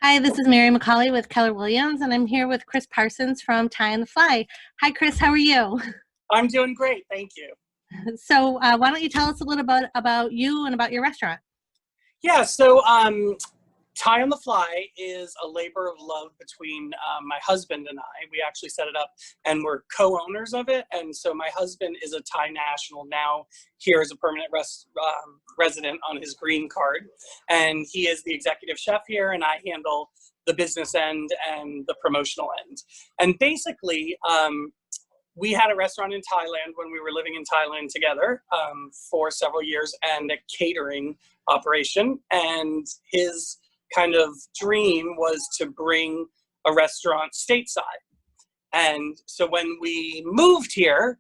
Hi, this is Mary McCauley with Keller Williams, and I'm here with Chris Parsons from Tie on the Fly. Hi, Chris. How are you? I'm doing great, thank you. So, why don't you tell us a little bit about you and about your restaurant? Yeah, so Tie on the Fly is a labor of love between my husband and I. We actually set it up and we're co-owners of it. And so my husband is a Thai national now here as a permanent resident on his green card. And he is the executive chef here, and I handle the business end and the promotional end. And basically, we had a restaurant in Thailand when we were living in Thailand together for several years, and a catering operation. And his kind of dream was to bring a restaurant stateside. And so when we moved here,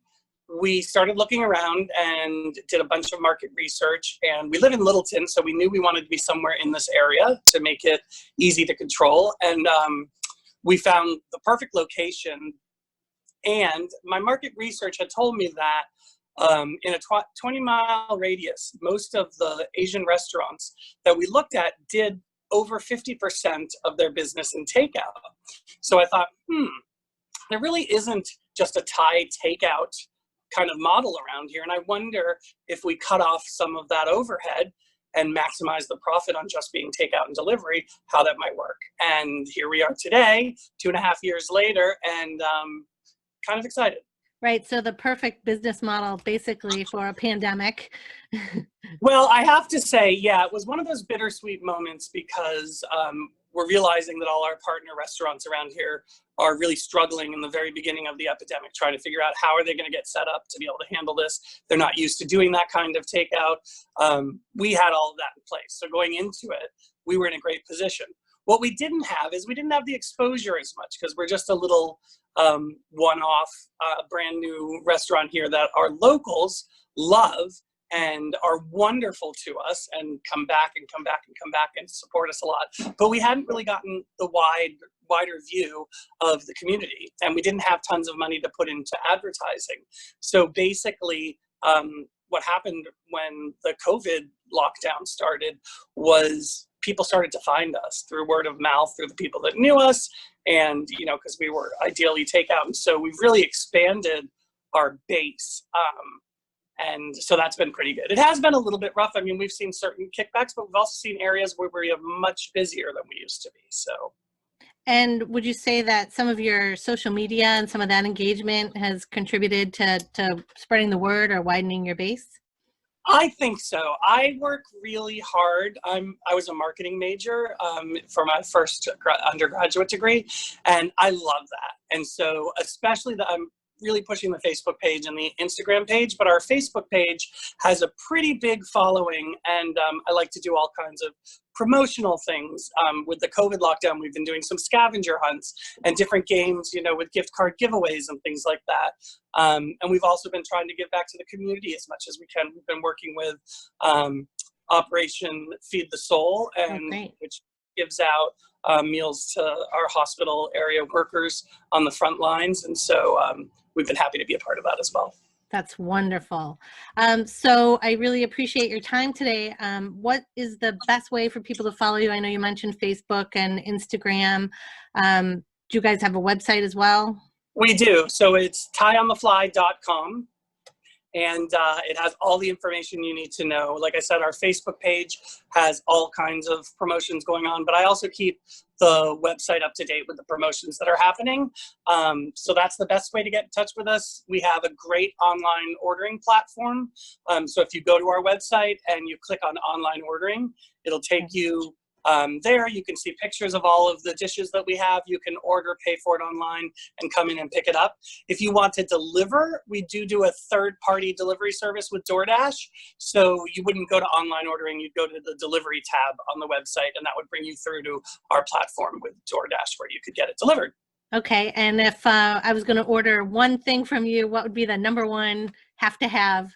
we started looking around and did a bunch of market research. And we live in Littleton, so we knew we wanted to be somewhere in this area to make it easy to control. And we found the perfect location. And my market research had told me that in a 20-mile radius, most of the Asian restaurants that we looked at did over 50% of their business in takeout. So I thought, there really isn't just a Thai takeout kind of model around here. And I wonder if we cut off some of that overhead and maximize the profit on just being takeout and delivery, how that might work. And here we are today, 2.5 years later, and kind of excited. Right. So the perfect business model basically for a pandemic. Well, I have to say, yeah, it was one of those bittersweet moments because we're realizing that all our partner restaurants around here are really struggling in the very beginning of the epidemic, trying to figure out how are they going to get set up to be able to handle this. They're not used to doing that kind of takeout. We had all of that in place. So going into it, we were in a great position. What we didn't have is we didn't have the exposure as much because we're just a little one-off brand new restaurant here that our locals love and are wonderful to us and come back and come back and come back and support us a lot. But we hadn't really gotten the wider view of the community, and we didn't have tons of money to put into advertising. So basically, what happened when the COVID lockdown started was people started to find us through word of mouth, through the people that knew us, and because we were ideally takeout, and so we've really expanded our base, and so that's been pretty good. It has been a little bit rough. I mean, we've seen certain kickbacks, but we've also seen areas where we are much busier than we used to be. So. And would you say that some of your social media and some of that engagement has contributed to spreading the word or widening your base? I think so. I work really hard. I was a marketing major for my first undergraduate degree, and I love that. And so especially I'm really pushing the Facebook page and the Instagram page, but our Facebook page has a pretty big following, and I like to do all kinds of promotional things. With the COVID lockdown, we've been doing some scavenger hunts and different games, with gift card giveaways and things like that. And we've also been trying to give back to the community as much as we can. We've been working with Operation Feed the Soul, and which gives out meals to our hospital area workers on the front lines. And so we've been happy to be a part of that as well. That's wonderful. So I really appreciate your time today. What is the best way for people to follow you? I know you mentioned Facebook and Instagram. Do you guys have a website as well? We do. So it's tieonthefly.com. And it has all the information you need to know. Like I said, our Facebook page has all kinds of promotions going on, but I also keep the website up to date with the promotions that are happening. So that's the best way to get in touch with us. We have a great online ordering platform. So if you go to our website and you click on online ordering, it'll take you there. You can see pictures of all of the dishes that we have. You can order, pay for it online, and come in and pick it up. If you want to deliver, we do a third-party delivery service with DoorDash. So you wouldn't go to online ordering, you'd go to the delivery tab on the website, and that would bring you through to our platform with DoorDash where you could get it delivered. Okay, and if I was going to order one thing from you, what would be the number one have to have?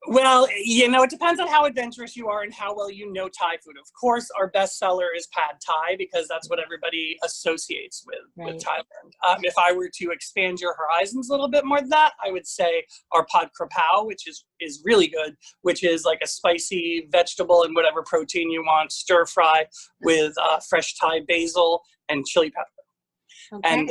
Well, it depends on how adventurous you are and how well you know Thai food. Of course, our best seller is pad Thai because that's what everybody associates with Thailand. If I were to expand your horizons a little bit more than that, I would say our pad krapao, which is really good, which is like a spicy vegetable and whatever protein you want, stir fry with fresh Thai basil and chili pepper. Okay.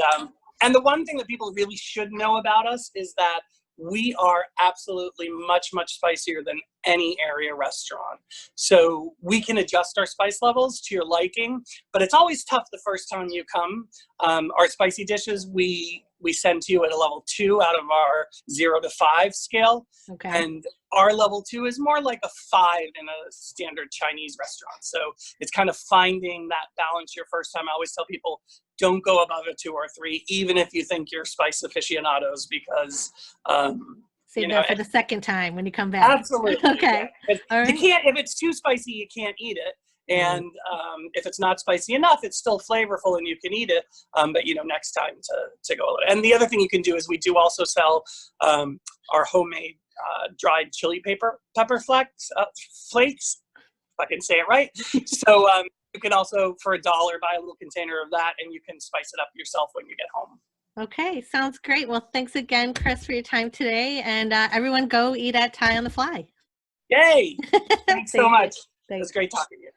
And the one thing that people really should know about us is that we are absolutely much, much spicier than any area restaurant. So we can adjust our spice levels to your liking, but it's always tough the first time you come. Our spicy dishes, we send to you at a level 2 out of our 0 to 5 scale. Okay. And our level 2 is more like a 5 in a standard Chinese restaurant. So it's kind of finding that balance your first time. I always tell people, don't go above a 2 or 3, even if you think you're spice aficionados, because save that for the second time when you come back. Absolutely. Okay. Yeah. All right. You can't, if it's too spicy, you can't eat it. And if it's not spicy enough, it's still flavorful and you can eat it. But next time to go a little. And the other thing you can do is we do also sell our homemade dried chili pepper flakes, if I can say it right. So you can also, for $1, buy a little container of that, and you can spice it up yourself when you get home. Okay, sounds great. Well, thanks again, Chris, for your time today. And everyone go eat at Thai on the Fly. Yay! Thanks so much. Thanks. It was great talking to you.